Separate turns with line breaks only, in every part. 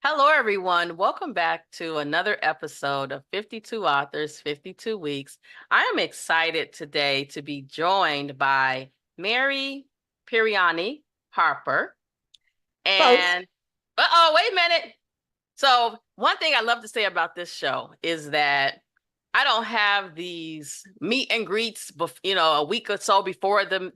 Hello, everyone. Welcome back to another episode of 52 Authors, 52 Weeks. I am excited today to be joined by Mary Pieroni Harper.
Close.
And, oh, wait a minute. So, one thing I love to say about this show is that I don't have these meet and greets, a week or so before the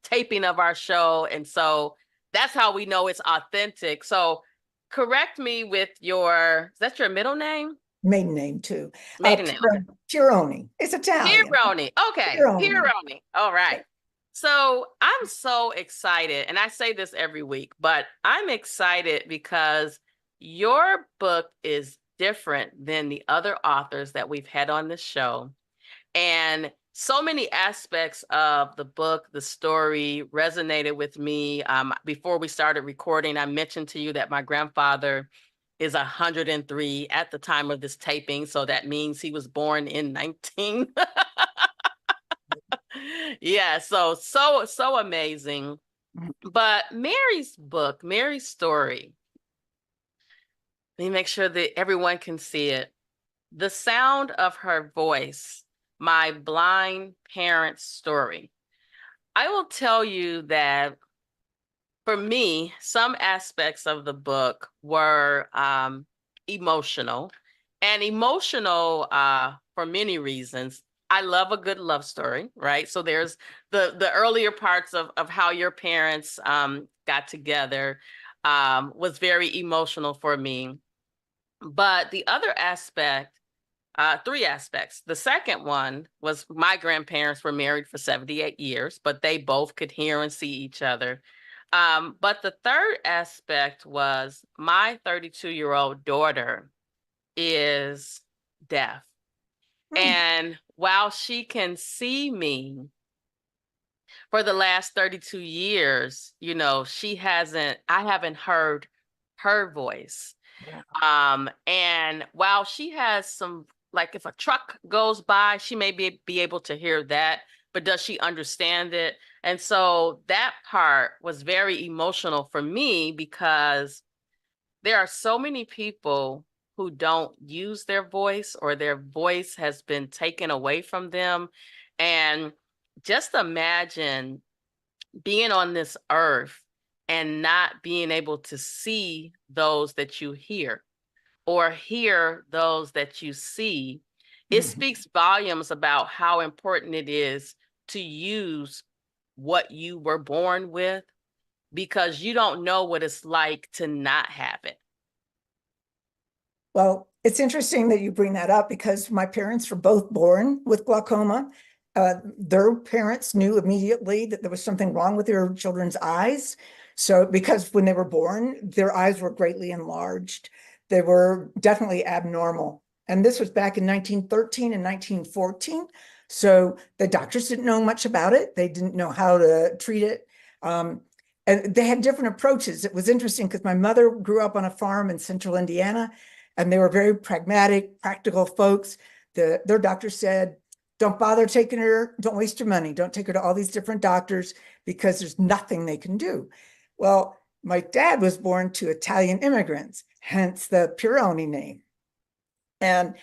taping of our show, and so that's how we know it's authentic. So, correct me with is that your middle name?
Maiden name too.
Maiden name. Okay.
Pieroni. It's Italian.
Pieroni. Okay,
Pieroni.
Pieroni. All right. So I'm so excited, and I say this every week, but I'm excited because your book is different than the other authors that we've had on the show. And so many aspects of the book, the story resonated with me. Before we started recording, I mentioned to you that my grandfather is 103 at the time of this taping. So that means he was born in 19. Yeah, so amazing. But Mary's book, Mary's story, let me make sure that everyone can see it. The sound of her voice, my blind parents' story. I will tell you that for me, some aspects of the book were emotional, and emotional for many reasons. I love a good love story, right? So there's the earlier parts of how your parents got together was very emotional for me. But the other aspect, three aspects. The second one was my grandparents were married for 78 years, but they both could hear and see each other. But the third aspect was my 32-year-old daughter is deaf.
Hmm.
And while she can see me for the last 32 years, I haven't heard her voice. And while she has some, like if a truck goes by, she may be able to hear that, but does she understand it? And so that part was very emotional for me because there are so many people who don't use their voice or their voice has been taken away from them. And just imagine being on this earth and not being able to see those that you hear or hear those that you see. It
Mhm.
speaks volumes about how important it is to use what you were born with because you don't know what it's like to not have it.
Well, it's interesting that you bring that up because my parents were both born with glaucoma. Their parents knew immediately that there was something wrong with their children's eyes. So, because when they were born, their eyes were greatly enlarged. They were definitely abnormal. And this was back in 1913 and 1914. So the doctors didn't know much about it. They didn't know how to treat it. Um, and they had different approaches. It was interesting because my mother grew up on a farm in central Indiana, and they were very pragmatic, practical folks. Their doctor said, don't bother taking her, don't waste your money, don't take her to all these different doctors because there's nothing they can do. Well, my dad was born to Italian immigrants, hence the Pieroni name. And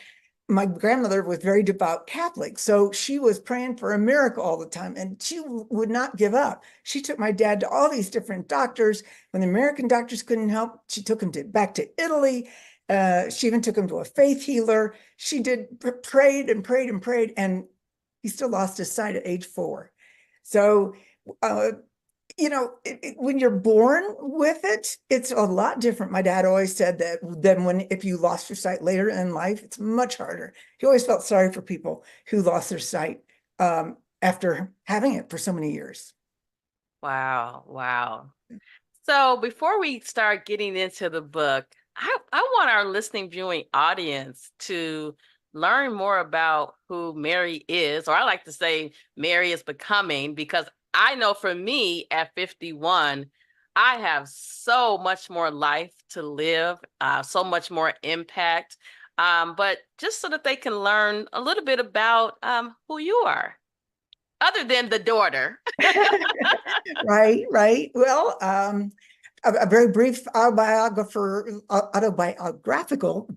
my grandmother was very devout Catholic, so she was praying for a miracle all the time, and she would not give up. She took my dad to all these different doctors. When the American doctors couldn't help, she took him back to Italy. She even took him to a faith healer. She prayed and prayed and prayed, and he still lost his sight at age 4. So uh, when you're born with it, it's a lot different. My dad always said that than if you lost your sight later in life, it's much harder. He always felt sorry for people who lost their sight after having it for so many years.
Wow, wow. So before we start getting into the book, I want our listening viewing audience to learn more about who Mary is, or I like to say Mary is becoming, because I know for me at 51, I have so much more life to live, so much more impact. But just so that they can learn a little bit about who you are, other than the daughter.
Right, right. Well, a very brief autobiographical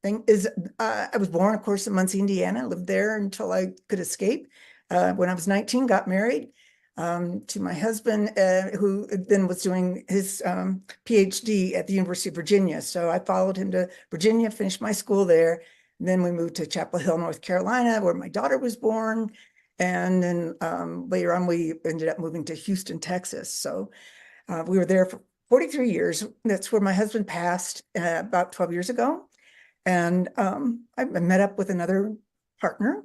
thing is I was born, of course, in Muncie, Indiana. Lived there until I could escape. When I was 19, got married to my husband, who then was doing his PhD at the University of Virginia. So I followed him to Virginia, finished my school there. And then we moved to Chapel Hill, North Carolina, where my daughter was born. And then later on, we ended up moving to Houston, Texas. So we were there for 43 years. That's where my husband passed about 12 years ago. And I met up with another partner,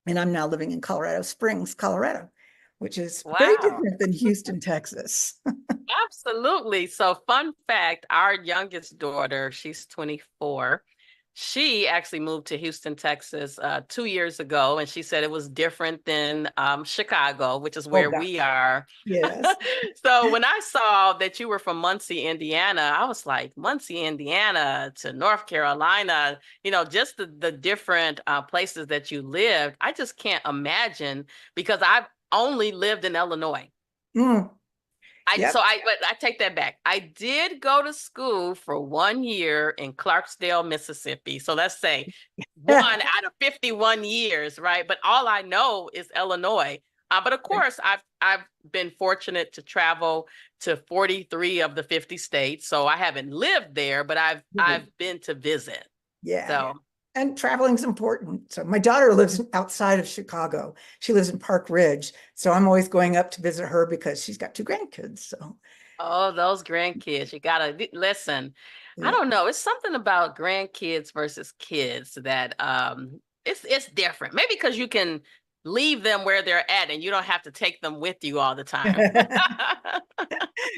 and I'm now living in Colorado Springs, Colorado, which is very
Wow.
different than Houston, Texas.
Absolutely. So, fun fact, our youngest daughter, she's 24. She actually moved to Houston, Texas 2 years ago, and she said it was different than Chicago, which is
Oh
where we
gosh,
are.
yes.
So when I saw that you were from Muncie, Indiana, I was like, Muncie, Indiana to North Carolina, just the different places that you lived. I just can't imagine because I've only lived in Illinois.
Mm, yep.
But I take that back. I did go to school for 1 year in Clarksdale, Mississippi. So let's say one out of 51 years, right? But all I know is Illinois. But of course, I've been fortunate to travel to 43 of the 50 states. So I haven't lived there, but I've been to visit.
Yeah.
So
And traveling's important. So my daughter lives outside of Chicago. She lives in Park Ridge. So I'm always going up to visit her because she's got two grandkids. So
oh, those grandkids, you gotta listen. I
yeah.
don't know. It's something about grandkids versus kids that it's different. Maybe because you can leave them where they're at and you don't have to take them with you all the time.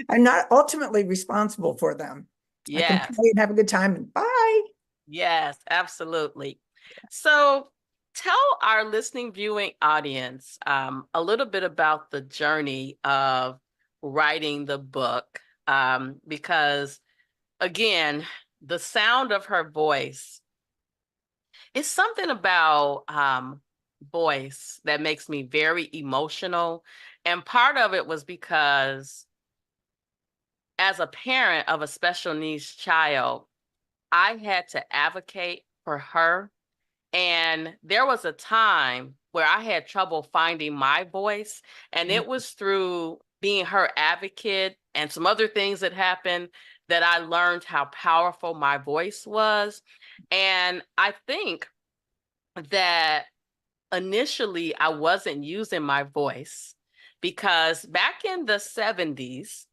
I'm not ultimately responsible for them. I can
Yes,
play and have a good time and bye.
yes, absolutely. So tell our listening viewing audience a little bit about the journey of writing the book because again, the sound of her voice is something about voice that makes me very emotional. And part of it was because as a parent of a special needs child, I had to advocate for her. And there was a time where I had trouble finding my voice, and it was through being her advocate and some other things that happened that I learned how powerful my voice was. And I think that initially I wasn't using my voice because back in the 70s,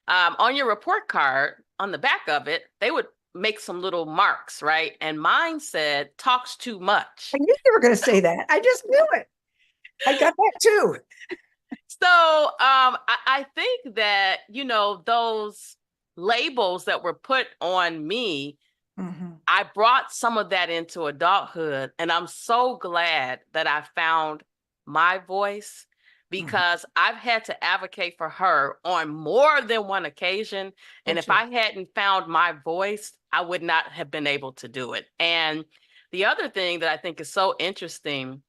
on your report card, on the back of it, they would make some little marks, right? And mine said, talks too much.
I knew you were going to say that. I just knew it. I got that too.
So I think that, those labels that were put on me, I brought some of that into adulthood. And I'm so glad that I found my voice because I've had to advocate for her on more than one occasion. And if
Gotcha.
I hadn't found my voice, I would not have been able to do it. And the other thing that I think is so interesting,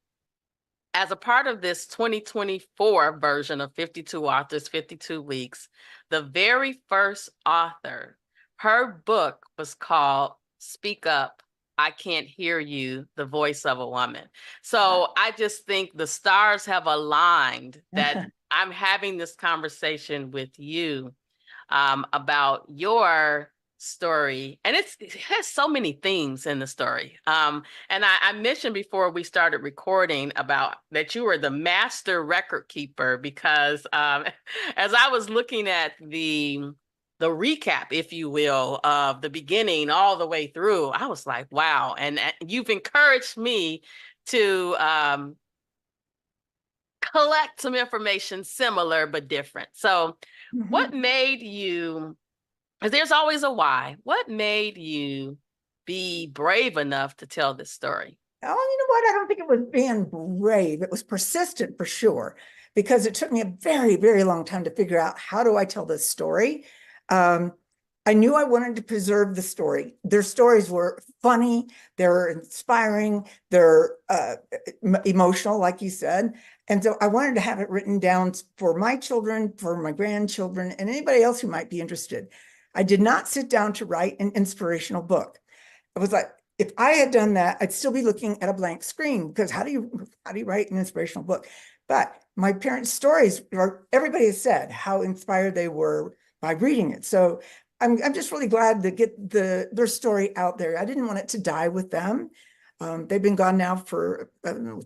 as a part of this 2024 version of 52 Authors, 52 Weeks, the very first author, her book was called Speak Up, I Can't Hear You, The Voice of a Woman. So I just think the stars have aligned that I'm having this conversation with you about your story. And it has so many themes in the story. And I mentioned before we started recording about that you were the master record keeper because as I was looking at the recap, if you will, of the beginning all the way through, I was like, wow. And you've encouraged me to collect some information similar but different. So what made you, because there's always a why, what made you be brave enough to tell this story?
Oh, you know what? I don't think it was being brave. It was persistent for sure, because it took me a very, very long time to figure out how do I tell this story. Um, I knew I wanted to preserve the story. Their stories were funny, they're inspiring, they're emotional, like you said. And so I wanted to have it written down for my children, for my grandchildren, and anybody else who might be interested. I did not sit down to write an inspirational book. I was like, if I had done that, I'd still be looking at a blank screen, because how do you write an inspirational book? But my parents' stories, everybody has said how inspired they were by reading it. So I'm just really glad to get their story out there. I didn't want it to die with them. They've been gone now for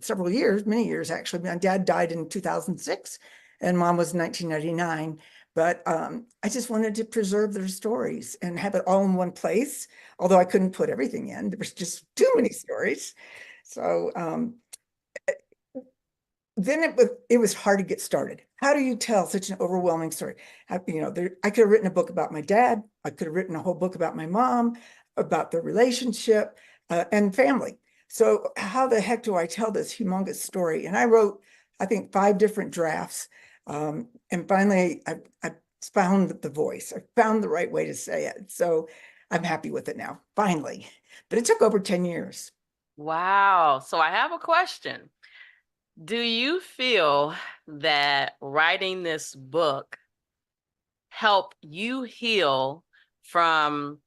several years, many years actually. My dad died in 2006 and mom was in 1999. But I just wanted to preserve their stories and have it all in one place, although I couldn't put everything in. There was just too many stories. So then it was hard to get started. How do you tell such an overwhelming story? I could have written a book about my dad. I could have written a whole book about my mom, about their relationship and family. So how the heck do I tell this humongous story? And I wrote, I think, 5 different drafts. And finally, I found the voice. I found the right way to say it. So I'm happy with it now, finally. But it took over 10 years.
Wow. So I have a question. Do you feel that writing this book helped you heal from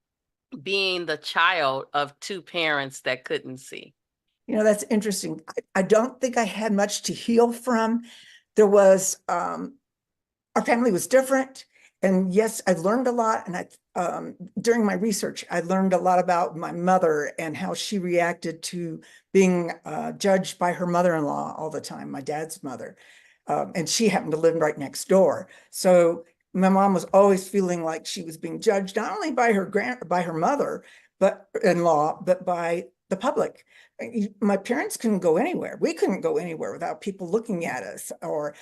being the child of 2 parents that couldn't see?
That's interesting. I don't think I had much to heal from. There was, our family was different. And yes, I learned a lot. And during my research, I learned a lot about my mother and how she reacted to being judged by her mother-in-law all the time, my dad's mother. And she happened to live right next door. So my mom was always feeling like she was being judged, not only by her mother, but in-law, but by the public. My parents couldn't go anywhere. We couldn't go anywhere without people looking at us, or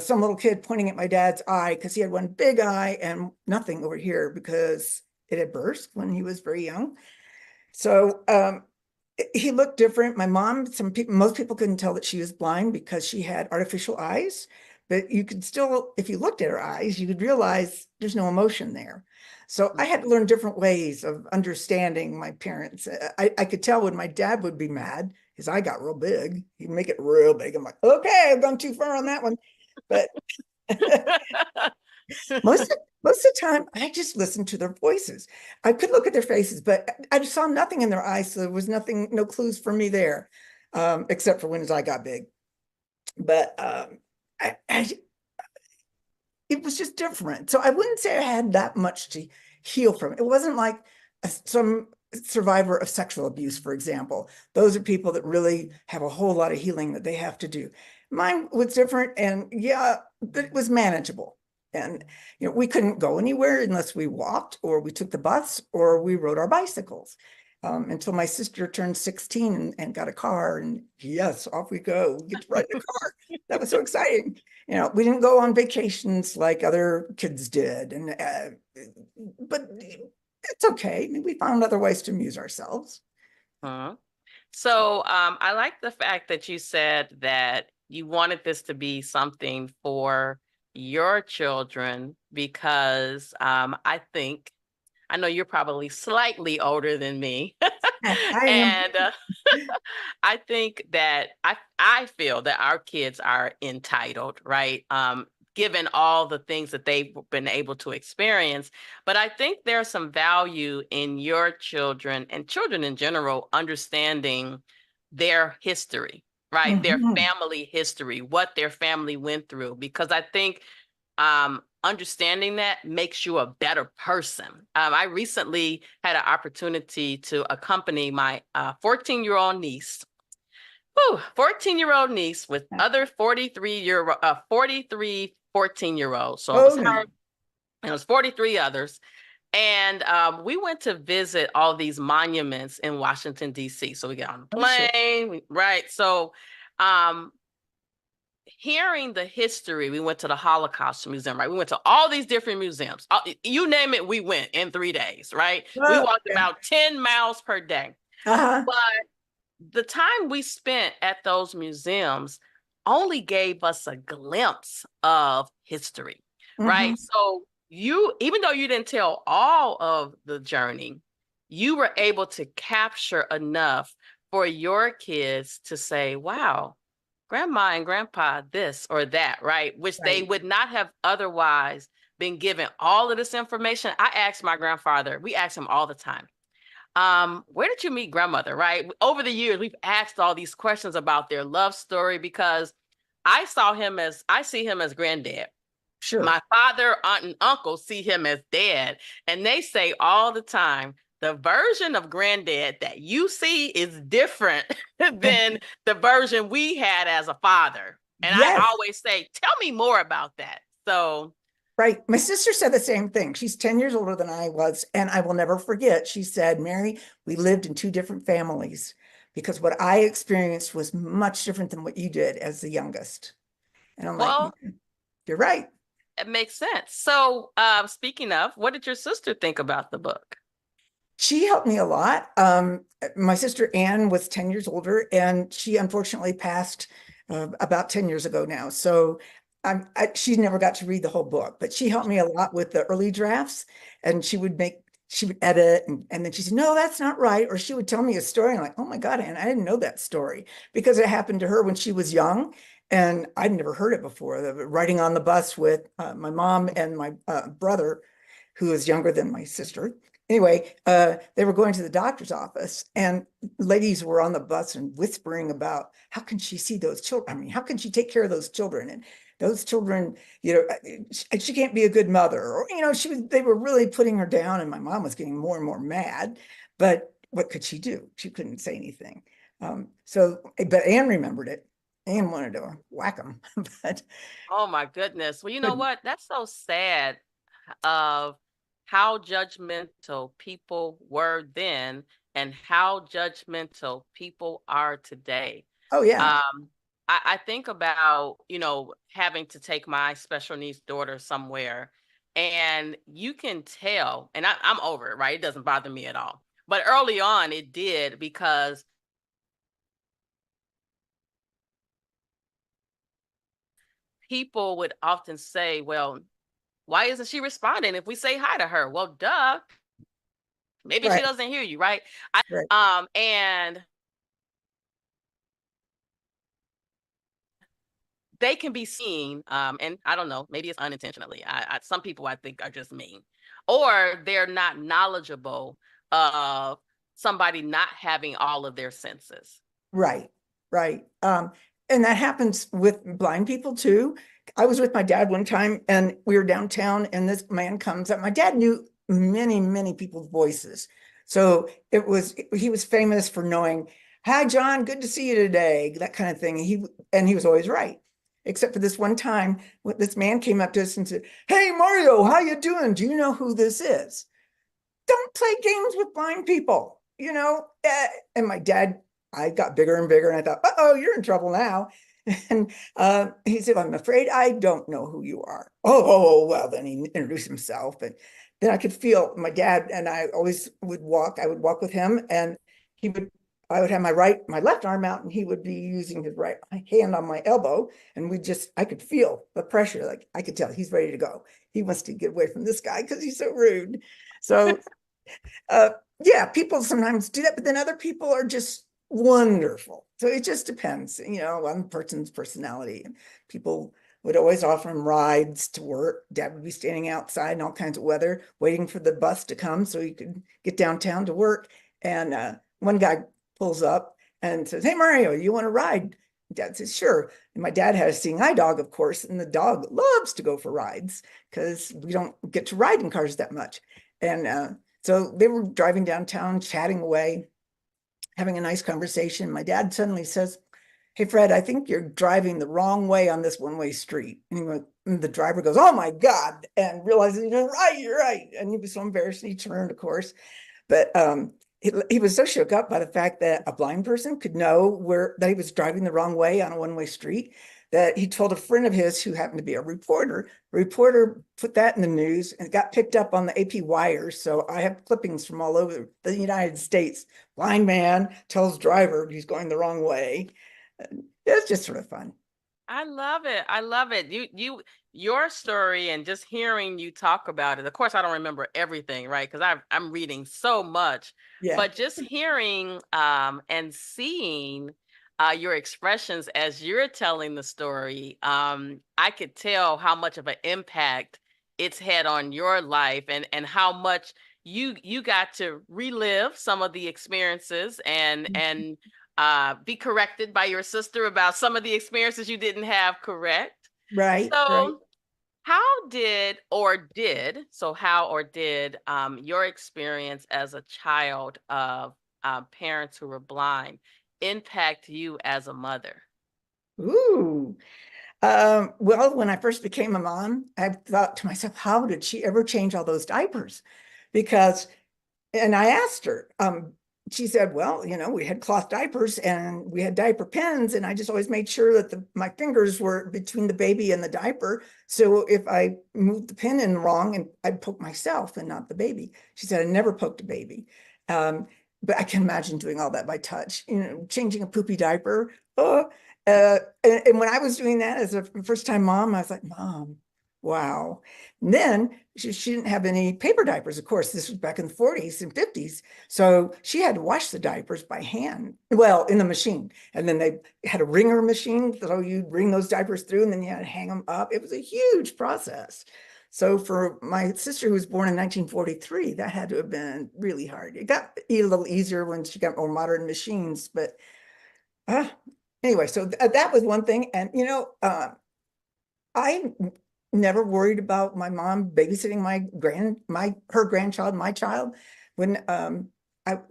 some little kid pointing at my dad's eye because he had one big eye and nothing over here because it had burst when he was very young. So he looked different. My mom, most people couldn't tell that she was blind because she had artificial eyes, but you could still, if you looked at her eyes, you could realize there's no emotion there. So I had to learn different ways of understanding my parents. I could tell when my dad would be mad, his eye got real big. He'd make it real big. I'm like, okay, I've gone too far on that one. But most of the time, I just listened to their voices. I could look at their faces, but I saw nothing in their eyes. So there was nothing, no clues for me there, except for when his eye got big. But it was just different. So I wouldn't say I had that much to heal from. It wasn't like some survivor of sexual abuse, for example. Those are people that really have a whole lot of healing that they have to do. Mine was different, and yeah, but it was manageable. And we couldn't go anywhere unless we walked, or we took the bus, or we rode our bicycles. Until my sister turned 16 and got a car, and yes, off we go. We get to ride the car. That was so exciting. We didn't go on vacations like other kids did, but it's okay. I mean, we found other ways to amuse ourselves.
Huh. So I like the fact that you said that you wanted this to be something for your children because I know you're probably slightly older than me.
I am.
And I think that I feel that our kids are entitled, right? Given all the things that they've been able to experience. But I think there's some value in your children and children in general understanding their history, right? Their
Mhm.
family history, what their family went through, because I think understanding that makes you a better person. I recently had an opportunity to accompany my 14-year-old niece, 14-year-old niece with other 43 14-year-olds. So it was
Oh,
her
no.
and it was 43 others. And we went to visit all these monuments in Washington, D.C. So we got on the
Oh, sure.
plane, right? So um, hearing the history, we went to the Holocaust Museum, right? We went to all these different museums. You name it, we went in 3 days, right? We
Oh,
walked
yeah.
about 10 miles per day.
Uh-huh.
But the time we spent at those museums only gave us a glimpse of history, right?
Mhm.
So you, even though you didn't tell all of the journey, you were able to capture enough for your kids to say, wow, grandma and grandpa, this or that, right? Which they
Right.
would not have otherwise been given all of this information. I asked my grandfather, we asked him all the time, where did you meet grandmother, right? Over the years, we've asked all these questions about their love story because I see him as granddad.
Sure.
My father, aunt, and uncle see him as dad. And they say all the time, the version of granddad that you see is different than the version we had as a father. And I
Yes.
always say, tell me more about that. So,
Right. My sister said the same thing. She's 10 years older than I was. And I will never forget. She said, Mary, we lived in two different families because what I experienced was much different than what you did as the youngest. And I'm like,
well,
you're right.
it makes sense. So, speaking of, what did your sister think about the book?
She helped me a lot. My sister Ann was 10 years older, and she unfortunately passed about 10 years ago now. So she never got to read the whole book, but she helped me a lot with the early drafts, and she would edit, and then she said, no, that's not right. Or she would tell me a story. And I'm like, oh my God, Ann, I didn't know that story because it happened to her when she was young. And I'd never heard it before. Riding on the bus with my mom and my brother, who is younger than my sister. Anyway, they were going to the doctor's office, and ladies were on the bus and whispering about how can she see those children? I mean, how can she take care of those children? And those children, she can't be a good mother, or they were really putting her down, and my mom was getting more and more mad. But what could she do? She couldn't say anything. But Anne remembered it. Anne wanted to whack them, but
Oh my goodness. Well, you know
couldn't.
what? That's so sad of how judgmental people were then and how judgmental people are today.
Oh yeah,
Um, I think about, having to take my special needs daughter somewhere, and you can tell, and I'm over it, right? It doesn't bother me at all. But early on, it did because people would often say, well, why isn't she responding if we say hi to her? Well, duh, maybe she
right,
doesn't hear you, right?
right.
And they can be seen, and I don't know, maybe it's unintentionally. Some people I think are just mean, or they're not knowledgeable of somebody not having all of their senses.
Right, right. And that happens with blind people too. I was with my dad one time and we were downtown and this man comes up. My dad knew many, many people's voices. So he was famous for knowing, hi, John, good to see you today, that kind of thing. And he was always right. Except for this one time, this man came up to us and said, hey, Mario, how you doing? Do you know who this is? Don't play games with blind people, And my dad, I got bigger and bigger, and I thought, oh, you're in trouble now. And he said, I'm afraid I don't know who you are. Well, then he introduced himself. And then I could feel my dad, and I would walk with him, and he would, I would have my left arm out, and he would be using his right hand on my elbow. And I could feel the pressure. Like I could tell he's ready to go. He wants to get away from this guy because he's so rude. So uh, yeah, people sometimes do that, but then other people are just wonderful. So it just depends, on the person's personality. And people would always offer him rides to work. Dad would be standing outside in all kinds of weather, waiting for the bus to come so he could get downtown to work. And one guy pulls up and says, hey, Mario, you want to ride? Dad says, sure. And my dad had a seeing eye dog, of course, and the dog loves to go for rides because we don't get to ride in cars that much. And so they were driving downtown, chatting away, having a nice conversation. My dad suddenly says, hey, Fred, I think you're driving the wrong way on this one-way street. And the driver goes, oh my God, and realizes, you're right. And he was so embarrassed. He turned, of course. But he was so shook up by the fact that a blind person could know that he was driving the wrong way on a one-way street that he told a friend of his who happened to be a reporter. The reporter put that in the news and it got picked up on the AP wires. So I have clippings from all over the United States. Blind man tells driver he's going the wrong way. It's just sort of fun.
I love it. I love it. Your story and just hearing you talk about it. Of course, I don't remember everything, right? Because I'm reading so much,
Yeah,
but just hearing and seeing your expressions as you're telling the story, I could tell how much of an impact it's had on your life, and how much you got to relive some of the experiences, and be corrected by your sister about some of the experiences you didn't have correct.
right, right.
So how or did your experience as a child of parents who were blind impact you as a mother?
Ooh. Well, when I first became a mom, I thought to myself, how did she ever change all those diapers? Because and I asked her, she said, well, we had cloth diapers and we had diaper pins, and I just always made sure that my fingers were between the baby and the diaper. So if I moved the pin in wrong, and I'd poke myself and not the baby. She said, I never poked a baby. Um, but I can imagine doing all that by touch, changing a poopy diaper. Oh, and when I was doing that as a first time mom, I was like, Mom, wow. And then she didn't have any paper diapers. Of course, this was back in the 40s and 50s. So she had to wash the diapers by hand, well, in the machine. And then they had a wringer machine. So you'd wring those diapers through and then you had to hang them up. It was a huge process. So for my sister who was born in 1943, that had to have been really hard. It got a little easier when she got more modern machines, but uh, anyway, so that was one thing. And, I never worried about my mom babysitting her grandchild, my child. When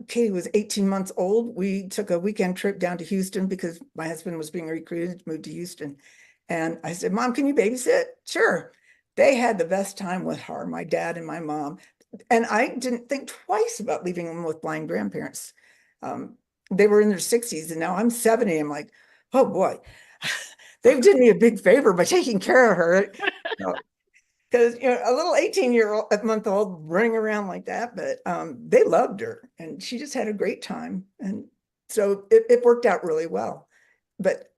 Katie was 18 months old, we took a weekend trip down to Houston because my husband was being recruited to move to Houston. And I said, Mom, can you babysit? Sure. They had the best time with her, my dad and my mom. And I didn't think twice about leaving them with blind grandparents. Um, they were in their 60s, and now I'm 70. I'm like, oh boy, they've did me a big favor by taking care of her. Because a little 18-year-old month old running around like that, but they loved her and she just had a great time. And so it worked out really well. But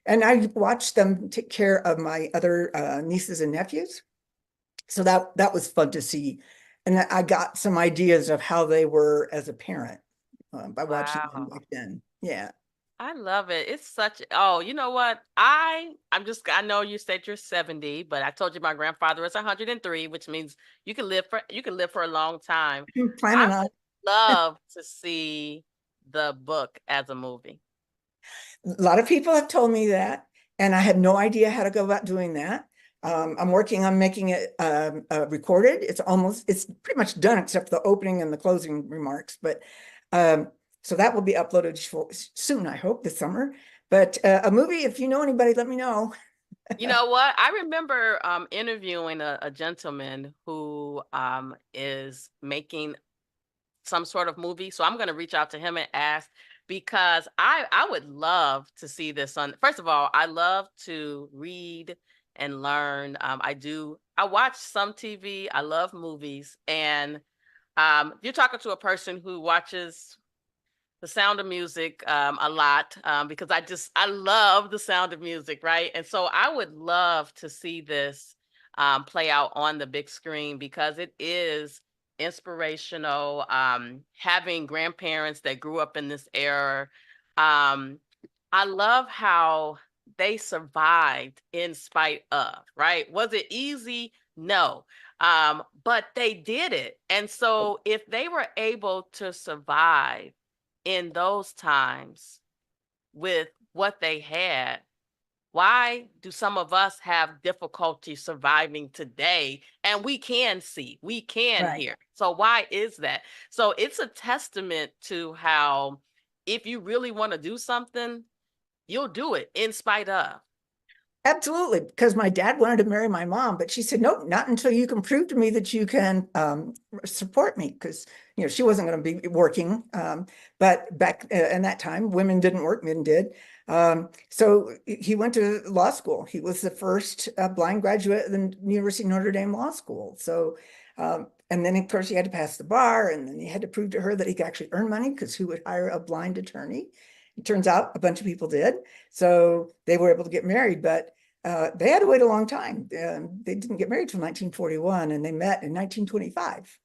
and I watched them take care of my other nieces and nephews. So that was fun to see. And I got some ideas of how they were as a parent by watching them
Wow.
back then. Yeah.
I love it. It's such, oh, you know what? I know you said you're 70, but I told you my grandfather was 103, which means you can live for a long time.
I'm
I
planning on.
would love to see the book as a movie.
A lot of people have told me that, and I had no idea how to go about doing that. I'm working on making it recorded. It's pretty much done except for the opening and the closing remarks. But so that will be uploaded soon, I hope, this summer. But a movie, if you know anybody, let me know.
You know what? I remember interviewing a gentleman who is making some sort of movie. So I'm going to reach out to him and ask, because I would love to see this on. First of all, I love to read and learn. I watch some TV. I love movies, and you're talking to a person who watches The Sound of Music a lot, because I love The Sound of Music, right? And so I would love to see this play out on the big screen, because it is inspirational. Having grandparents that grew up in this era, um, I love how they survived in spite of, right? Was it easy? No. But they did it. And so if they were able to survive in those times with what they had, why do some of us have difficulty surviving today? And we can see, we can
Right.
hear. So why is that? So it's a testament to how, if you really want to do something, you'll do it in spite of.
Absolutely, because my dad wanted to marry my mom, but she said, nope, not until you can prove to me that you can support me, because she wasn't going to be working. But back in that time, women didn't work, men did. So he went to law school. He was the first blind graduate of the University of Notre Dame Law School. So, and then of course he had to pass the bar, and then he had to prove to her that he could actually earn money, because who would hire a blind attorney? It turns out a bunch of people did. So they were able to get married, but they had to wait a long time. They didn't get married till 1941 and they met in 1925.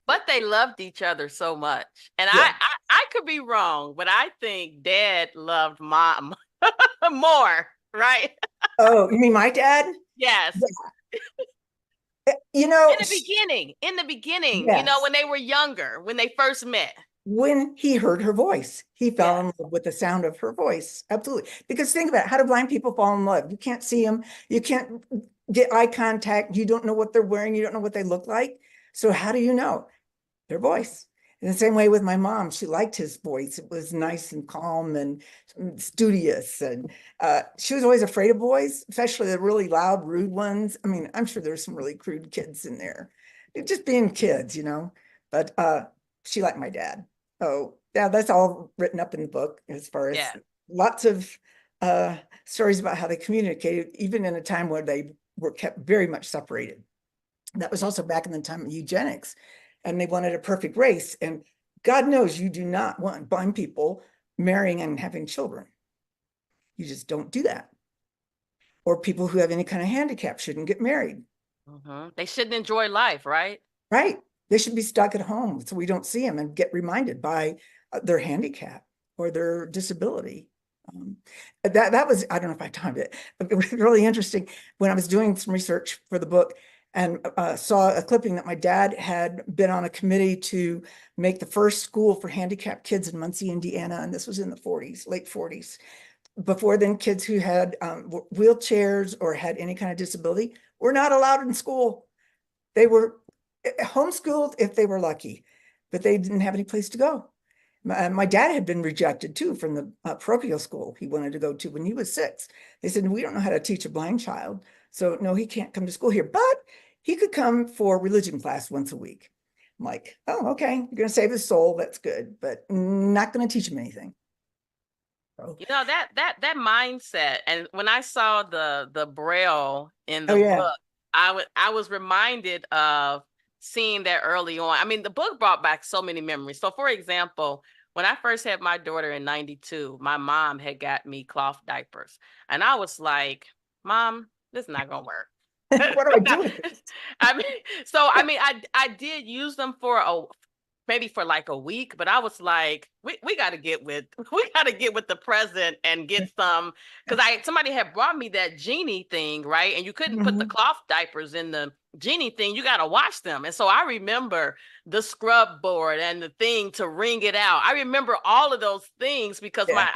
But they loved each other so much. And
Yeah.
I could be wrong, but I think dad loved mom more, right?
Oh, you mean my dad?
Yes.
You know,
In the beginning,
yes.
when they were younger, when they first met.
When he heard her voice, he fell in
Yes.
love with the sound of her voice. Absolutely. Because think about it, how do blind people fall in love? You can't see them. You can't get eye contact. You don't know what they're wearing. You don't know what they look like. So how do you know? Their voice. In the same way with my mom, she liked his voice. It was nice and calm and studious. And she was always afraid of boys, especially the really loud, rude ones. I mean, I'm sure there's some really crude kids in there. They're just being kids, But she liked my dad. Oh, yeah, that's all written up in the book as far as
Yeah.
lots of stories about how they communicated, even in a time where they were kept very much separated. That was also back in the time of eugenics, and they wanted a perfect race. And God knows you do not want blind people marrying and having children. You just don't do that. Or people who have any kind of handicap shouldn't get married.
They shouldn't enjoy life, right?
Right. They should be stuck at home so we don't see them and get reminded by their handicap or their disability. That was, I don't know if I timed it, but it was really interesting when I was doing some research for the book and saw a clipping that my dad had been on a committee to make the first school for handicapped kids in Muncie, Indiana. And this was in the 40s, late 40s. Before then, kids who had wheelchairs or had any kind of disability were not allowed in school. They were homeschooled if they were lucky, but they didn't have any place to go. My dad had been rejected too from the parochial school he wanted to go to when he was 6. They said, we don't know how to teach a blind child. So no, he can't come to school here, but he could come for religion class once a week. I'm like, oh, okay, you're going to save his soul. That's good, but not going to teach him anything. So,
That mindset. And when I saw the braille in
oh
the
yeah,
book, I was reminded of seeing that early on. I mean, the book brought back so many memories. So for example, when I first had my daughter in 92, my mom had got me cloth diapers. And I was like, Mom, this is not gonna work.
what do I do with it?
I mean, I did use them for maybe for like a week, but I was like, we got to get with the present and get some, because somebody had brought me that genie thing, right? And you couldn't put the
Mhm.
cloth diapers in the genie thing. You got to wash them. And so I remember the scrub board and the thing to wring it out. I remember all of those things because
Yeah.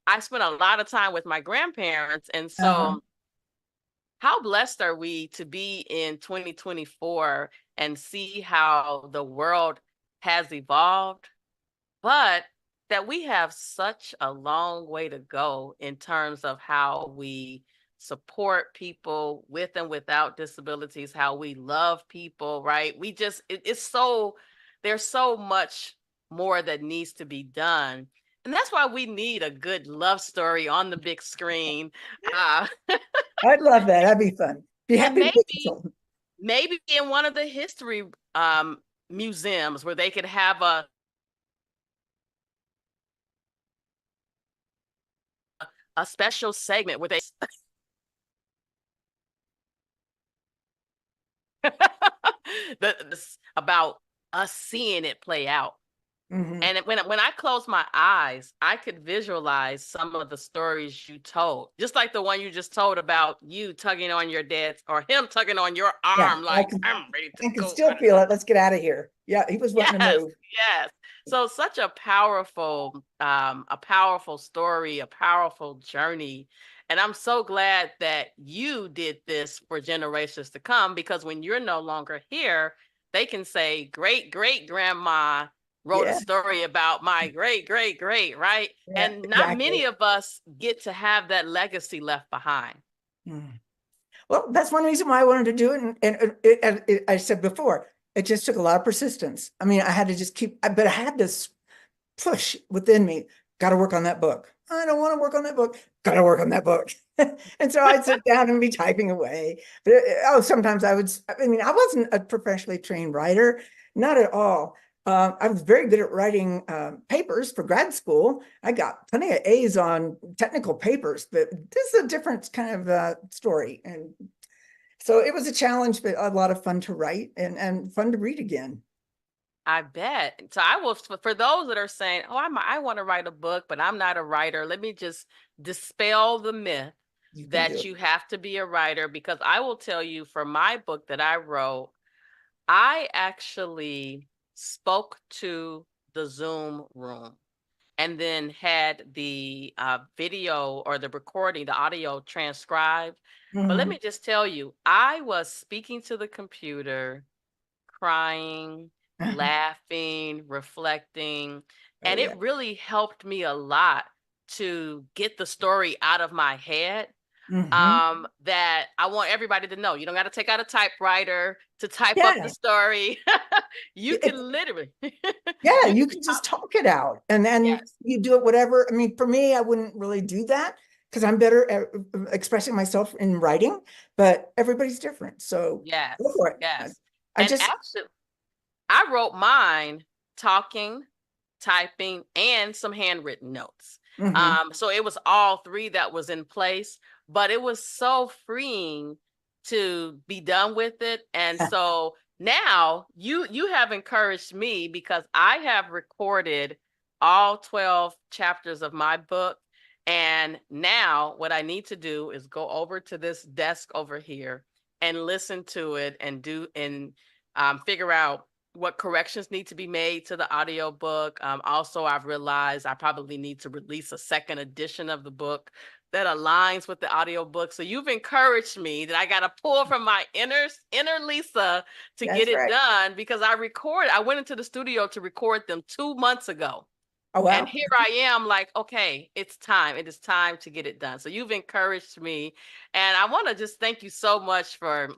I spent a lot of time with my grandparents, and
Uh-huh.
so how blessed are we to be in 2024 and see how the world has evolved, but that we have such a long way to go in terms of how we support people with and without disabilities, how we love people, right? It's so, there's so much more that needs to be done. And that's why we need a good love story on the big screen. Uh,
I'd love that. That'd be fun. Be
and
happy to be consultant.
maybe in one of the history museums where they could have a special segment where they about us seeing it play out.
Mhm.
And when I closed my eyes, I could visualize some of the stories you told, just like the one you just told about you tugging on your dad's or him tugging on your
Yeah,
arm, like I'm ready to
I can
go.
still feel it. Let's get out of here. Yeah, he was wanting to
Yes,
move.
yes. So such a powerful story, a powerful journey. And I'm so glad that you did this for generations to come, because when you're no longer here, they can say great great grandma wrote a
Yeah,
story about my great great great, right?
yeah,
And not
exactly.
many of us get to have that legacy left behind.
Mm. Well, that's one reason why I wanted to do it. And I said before, it just took a lot of persistence. I mean, I had to just but I had this push within me. Got to work on that book. I don't want to work on that book. Got to work on that book. And so I'd sit down and be typing away. But sometimes I would, I mean, I wasn't a professionally trained writer, not at all. I was very good at writing papers for grad school. I got plenty of A's on technical papers, but this is a different kind of story. And so it was a challenge, but a lot of fun to write and fun to read again.
I bet. So I will, for those that are saying, oh, I want to write a book, but I'm not a writer. Let me just dispel the myth
You can do
that
it.
you have to be a writer, because I will tell you, for my book that I wrote, I actually spoke to the Zoom room and then had the video or the recording, the audio transcribed. But let
Mhm.
me just tell you, I was speaking to the computer, crying, laughing, reflecting.
Oh,
And
yeah.
it really helped me a lot to get the story out of my head.
Hmm.
That I want everybody to know. You don't got to take out a typewriter to type up the
Yeah.
story. You
It,
can literally,
yeah,
you
you
can
can
talk.
just talk it out and then
Yes,
you do it whatever. I mean, for me, I wouldn't really do that because I'm better at expressing myself in writing, but everybody's different. So go
yes,
for it.
yes.
I
And
just,
actually, I wrote mine talking, typing, and some handwritten notes.
mhm.
So it was all three that was in place, but it was so freeing to be done with it. And so now you have encouraged me, because I have recorded all 12 chapters of my book. And now what I need to do is go over to this desk over here and listen to it and do and figure out what corrections need to be made to the audiobook. Also, I've realized I probably need to release a second edition of the book that aligns with the audiobook. So you've encouraged me that I got to pull from my inner Lisa to get
That's
it
right.
done, because I went into the studio to record them 2 months ago.
Oh,
And
wow.
here I am, like, okay, it's time. It is time to get it done. So you've encouraged me, and I want to just thank you so much for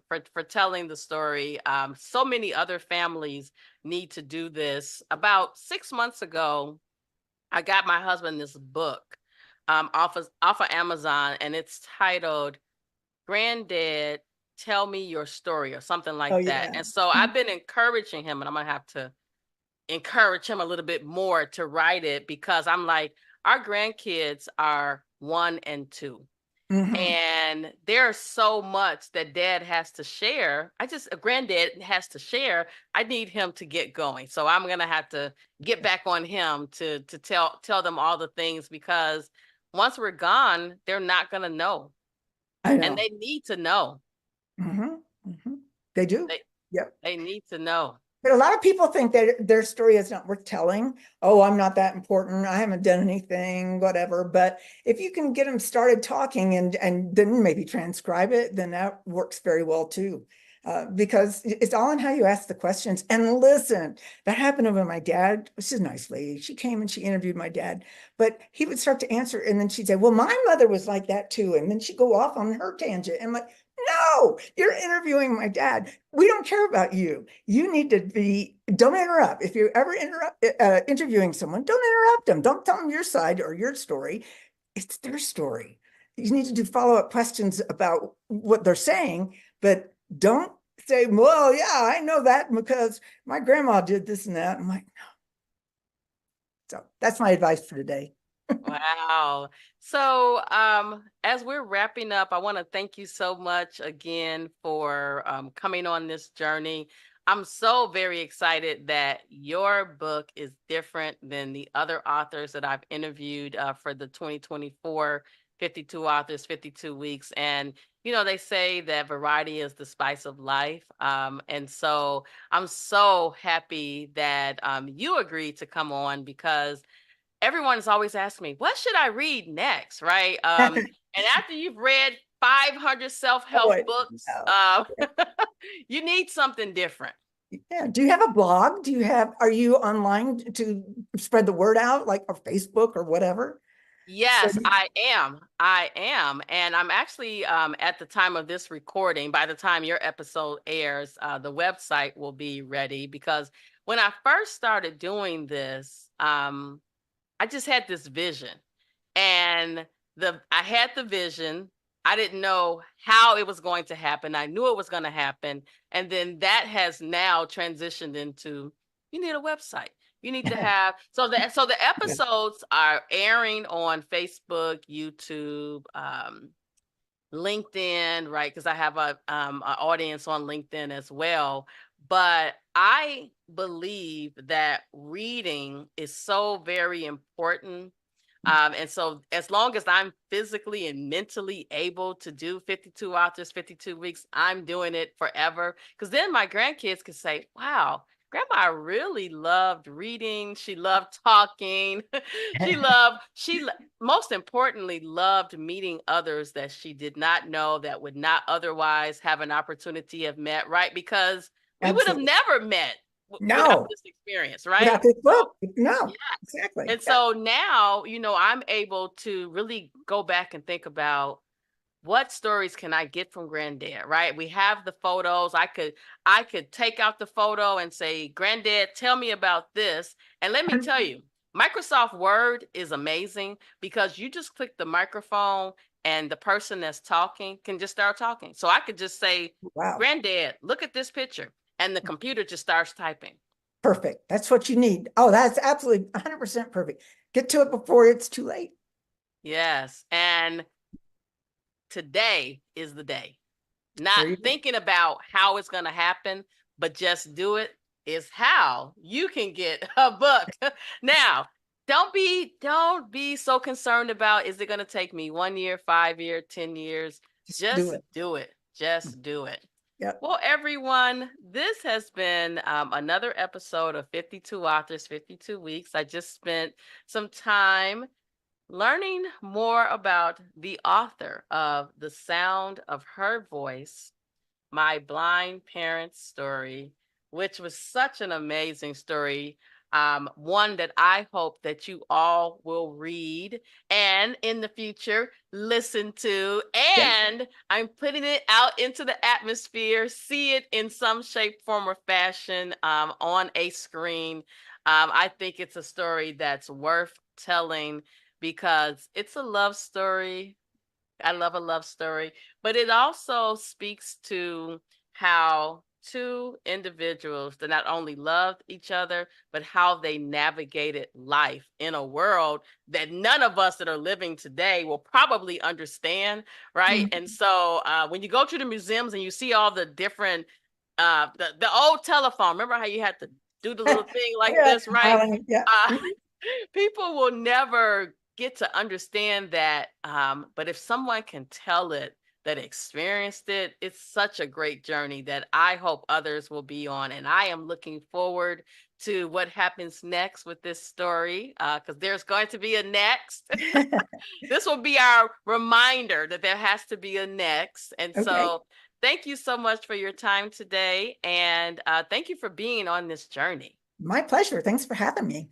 telling the story. So many other families need to do this. About 6 months ago, I got my husband this book off of Amazon, and it's titled "Granddad, Tell Me Your Story" or something
Oh,
like that.
yeah.
And so I've been encouraging him, and I'm gonna have to encourage him a little bit more to write it, because I'm like, our grandkids are 1 and 2.
Hmm.
And there's so much that dad has to share. A granddad has to share. I need him to get going. So I'm gonna have to get back on him to tell them all the things, because once we're gone, they're not gonna know.
I
And
know.
they need to know.
Hmm. Hmm. They do.
They
Yep.
they need to know.
But a lot of people think that their story is not worth telling. Oh, I'm not that important. I haven't done anything, whatever. But if you can get them started talking and then maybe transcribe it, then that works very well too. Because it's all in how you ask the questions and listen. That happened with my dad. She's a nice lady. She came and she interviewed my dad, but he would start to answer, and then she'd say, "Well, my mother was like that too," and then she'd go off on her tangent. And I'm like, "No, you're interviewing my dad. We don't care about you. You need to be, don't interrupt. If you're ever interviewing someone, don't interrupt them. Don't tell them your side or your story. It's their story. You need to do follow-up questions about what they're saying, but don't say, well, yeah, I know that because my grandma did this and that." I'm like, so that's my advice for today.
Wow. So, as we're wrapping up, I want to thank you so much again for coming on this journey. I'm so very excited that your book is different than the other authors that I've interviewed for the 2024 52 authors, 52 weeks. And, they say that variety is the spice of life. And so I'm so happy that you agreed to come on, because everyone's always asked me, what should I read next? Right. And after you've read 500
Oh,
self-help books,
no.
you need something different.
Yeah. Do you have a blog? Are you online to spread the word out, like or Facebook or whatever? So
Yes, I am. I am. And I'm actually, at the time of this recording, by the time your episode airs, the website will be ready, because when I first started doing this, I just had this vision, and I had the vision. I didn't know how it was going to happen. I knew it was going to happen. And then that has now transitioned into, You need a website. You need to have, so the episodes are airing on Facebook, YouTube, LinkedIn, right? Because I have an audience on LinkedIn as well. But I believe that reading is so very important. And so as long as I'm physically and mentally able to do 52 authors, 52 weeks, I'm doing it forever. Because then my grandkids could say, wow, grandma really loved reading. She loved talking. Most importantly, loved meeting others that she did not know, that would not otherwise have an opportunity have met, right? Because we would have
Absolutely.
never met without
No,
this experience, right?
without this
So,
book, no,
yeah.
exactly.
And
Yeah.
so now, I'm able to really go back and think about what stories can I get from Granddad, right? We have the photos. I could take out the photo and say, Granddad, tell me about this. And let me tell you, Microsoft Word is amazing because you just click the microphone and the person that's talking can just start talking. So I could just say,
Wow.
Granddad, look at this picture. And the computer just starts typing.
Perfect. That's what you need. Oh, that's absolutely 100% perfect. Get to it before it's too late.
Yes. And today is the day. Not
There you go.
thinking about how it's going to happen, but just do it is how you can get a book. Now, don't be so concerned about, is it going to take me 1 year, 5 year, 10 years?
Just do
Just
it.
do it. Just do it.
Yep.
Well, everyone, this has been another episode of 52 Authors, 52 Weeks. I just spent some time learning more about the author of The Sound of Her Voice, My Blind Parents Story, which was such an amazing story. One that I hope that you all will read and in the future listen to.
Yeah.
And I'm putting it out into the atmosphere, see it in some shape, form, or fashion on a screen. I think it's a story that's worth telling because it's a love story. I love a love story, but it also speaks to how two individuals that not only loved each other, but how they navigated life in a world that none of us that are living today will probably understand, right?
Mhm.
And so when you go to the museums and you see all the different, the old telephone, remember how you had to do the little thing like
Yeah.
this, right?
Yeah.
Uh, people will never get to understand that. But if someone can tell it, that experienced it, it's such a great journey that I hope others will be on. And I am looking forward to what happens next with this story, because there's going to be a next. This will be our reminder that there has to be a next. And
Okay.
so thank you so much for your time today. And thank you for being on this journey.
My pleasure. Thanks for having me.